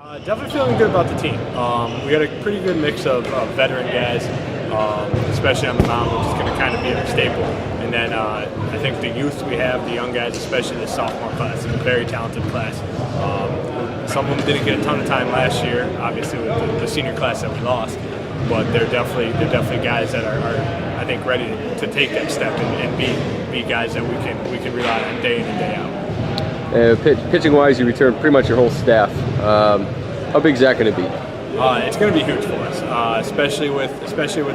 Definitely feeling good about the team. We got a pretty good mix of veteran guys, especially on the mound, which is going to kind of be a staple. And then I think the youth we have, the young guys, especially the sophomore class, is a very talented class. Some of them didn't get a ton of time last year, obviously with the senior class that we lost, but they're definitely guys that are I think ready to take that step and be guys that we can rely on day in and day out. Pitching-wise, you returned pretty much your whole staff. How big is that going to be? It's going to be huge for us, especially with the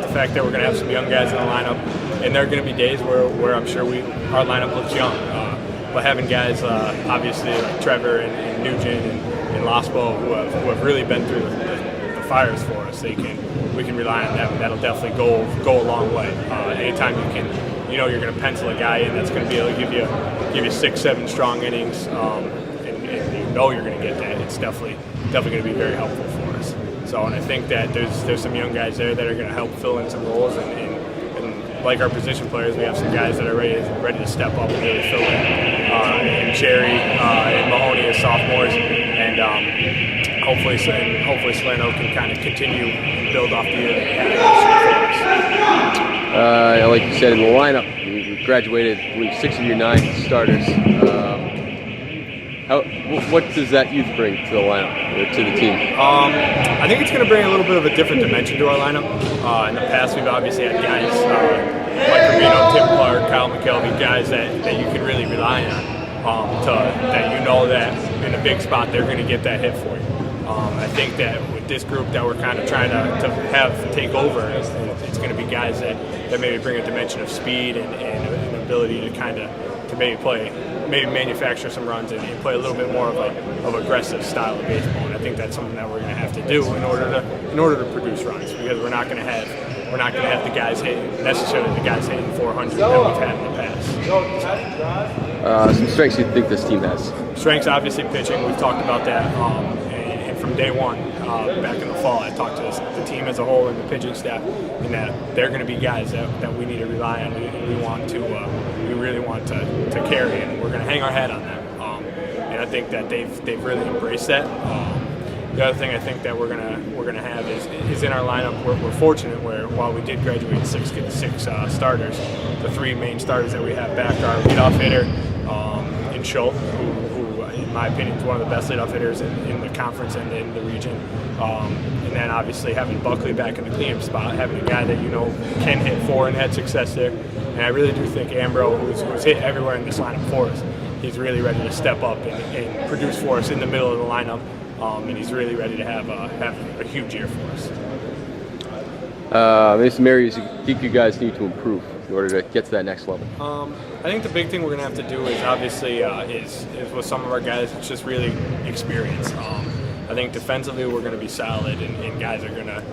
fact that we're going to have some young guys in the lineup, and there are going to be days where I'm sure our lineup looks young. But having guys, obviously like Trevor and Nugent and Lospo, who have really been through the fires for us, we can rely on them. That'll definitely go a long way. Anytime you're going to pencil a guy in that's going to be able to give you 6-7 strong innings, and you're going to get that, it's definitely going to be very helpful for us. So, and I think that there's some young guys there that are going to help fill in some roles, and like our position players, we have some guys that are ready to step up and really fill in. And Cherry and Mahoney as sophomores, and hopefully Solano can kind of continue and build off the year for us. Like you said, in the lineup, you graduated, I believe, 6 of your 9 starters. What does that youth bring to the lineup, or to the team? I think it's going to bring a little bit of a different dimension to our lineup. In the past, we've obviously had guys like Rubino, Tim Clark, Kyle McKelvey, guys that you can really rely on, that you know that in a big spot they're going to get that hit for you. I think that with this group that we're kind of trying to have take over, it's going to be guys that maybe bring a dimension of speed and an ability to maybe manufacture some runs and play a little bit more of aggressive style of baseball. And I think that's something that we're going to have to do in order to produce runs, because we're not going to have the guys hitting 400 that we've had in the past. Some strengths you think this team has? Strengths, obviously pitching. We've talked about that, and from day one, back in the fall, I talked to the team as a whole and the pitching staff, and that they're going to be guys that we need to rely on. We really want to carry, and we're going to hang our hat on them. And I think that they've really embraced that. The other thing I think that we're gonna have is in our lineup. We're fortunate where while we did graduate six starters, the 3 main starters that we have back are leadoff hitter in Schultz, who in my opinion is one of the best leadoff hitters in the conference and in the region. And then obviously having Buckley back in the cleanup spot, having a guy that can hit 4 and had success there. And I really do think Ambro, who's hit everywhere in this lineup for us, he's really ready to step up and produce for us in the middle of the lineup. And he's really ready to have a huge year for us. Maybe some areas you think you guys need to improve in order to get to that next level? I think the big thing we're going to have to do is obviously is with some of our guys, it's just really experience. I think defensively we're going to be solid, and guys are going to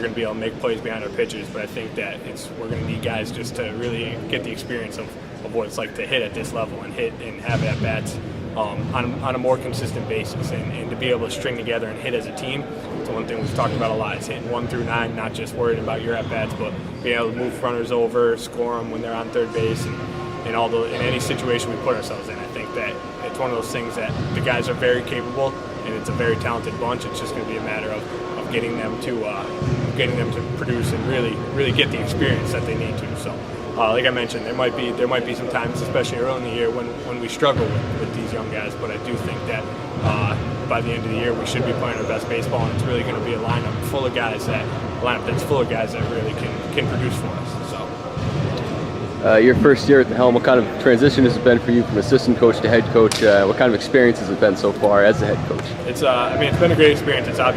be able to make plays behind our pitchers. But I think that we're going to need guys just to really get the experience of what it's like to hit at this level and hit and have at bats on a more consistent basis, and to be able to string together and hit as a team. So one thing we've talked about a lot is hitting 1 through 9, not just worrying about your at bats, but being able to move runners over, score them when they're on third base, and in any situation we put ourselves in. I think that it's one of those things that the guys are very capable, and it's a very talented bunch. It's just going to be a matter of getting them to produce and really get the experience that they need to. So. Like I mentioned, there might be some times, especially early in the year, when we struggle with these young guys. But I do think that by the end of the year, we should be playing our best baseball, and it's really going to be a lineup that's full of guys that really can produce for us. So. Your first year at the helm, what kind of transition has it been for you from assistant coach to head coach? What kind of experience has it been so far as the head coach? It's been a great experience. It's a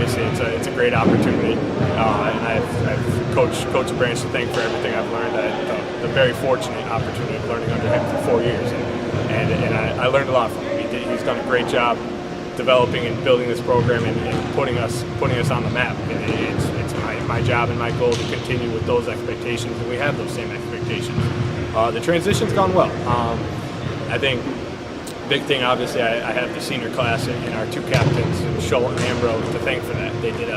great opportunity, and I've Coach Branch to thank for everything I've learned. The very fortunate opportunity of learning under him for 4 years, and I learned a lot from him. He's done a great job developing and building this program and putting us on the map. And it's my job and my goal to continue with those expectations, and we have those same expectations. The transition's gone well. I think big thing, obviously, I have the senior class and our 2 captains, Schultz and Ambrose, to thank for that. They did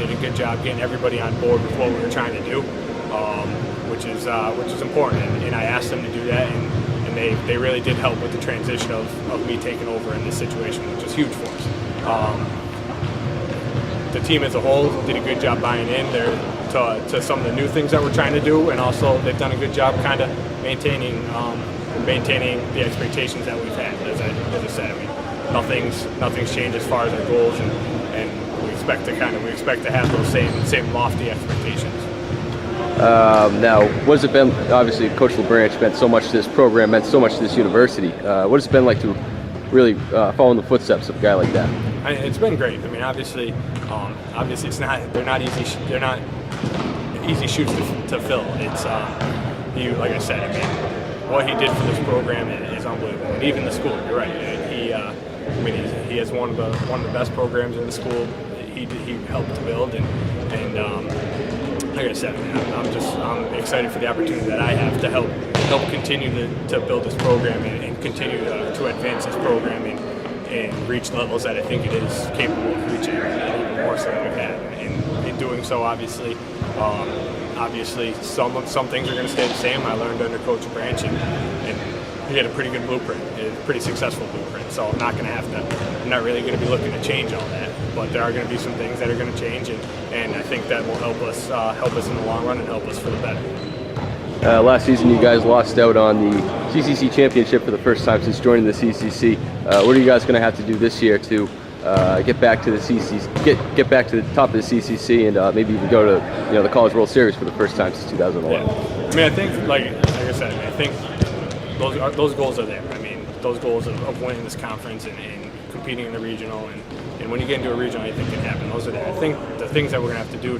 a good job getting everybody on board with what we were trying to do, which is important. And I asked them to do that, and they really did help with the transition of me taking over in this situation, which is huge for us. the team as a whole did a good job buying in there to some of the new things that we're trying to do, and also they've done a good job kind of maintaining the expectations that we've had. As I said, I mean, nothing's changed as far as our goals, and we expect to have those same lofty expectations. Now, what has it been? Obviously, Coach LeBranch meant so much to this program, meant so much to this university. What has it been like to really follow in the footsteps of a guy like that? It's been great. I mean, obviously, they're not easy shoes to fill. It's like I said, I mean, what he did for this program is unbelievable. And even the school, you're right. He has one of the best programs in the school. He helped to build, and like I said, I'm excited for the opportunity that I have to help continue to build this program and continue to advance this program and reach levels that I think it is capable of reaching, and even more so than we've had. And in doing so, obviously, some things are going to stay the same. I learned under Coach Branch, and he had a pretty good blueprint, a pretty successful blueprint. So I'm not really going to be looking to change all that. But there are going to be some things that are going to change, and I think that will help us in the long run and help us for the better. Last season, you guys lost out on the CCC championship for the first time since joining the CCC. What are you guys going to have to do this year to get back to the CCC, get back to the top of the CCC, and maybe even go to the College World Series for the first time since 2011? Yeah. I mean, I think like I said, I think those goals are there. I mean, those goals of winning this conference and competing in the regional, and when you get into a regional, anything can happen. Those are there. I think the things that we're going to have to do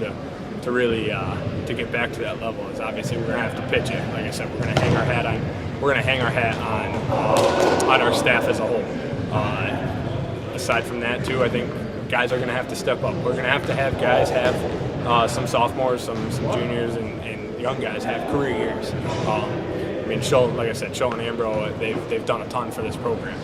to really to get back to that level is obviously we're going to have to pitch it. Like I said, we're going to hang our hat on our staff as a whole. Aside from that, too, I think guys are going to have to step up. We're going to have guys have some sophomores, some juniors, and young guys have career years. I mean, like I said, Shull and Ambro, they've done a ton for this program.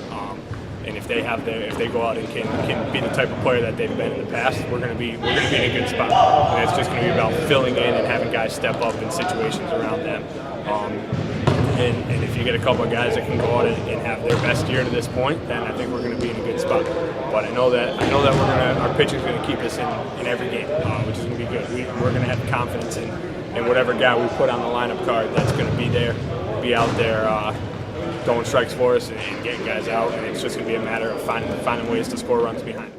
And if they go out and can be the type of player that they've been in the past, we're going to be in a good spot. And it's just going to be about filling in and having guys step up in situations around them. And if you get a couple of guys that can go out and have their best year to this point, then I think we're going to be in a good spot. But I know that our pitching is going to keep us in every game, which is going to be good. We're going to have confidence in whatever guy we put on the lineup card that's going to be out there throwing strikes for us and getting guys out, and it's just going to be a matter of finding ways to score runs behind.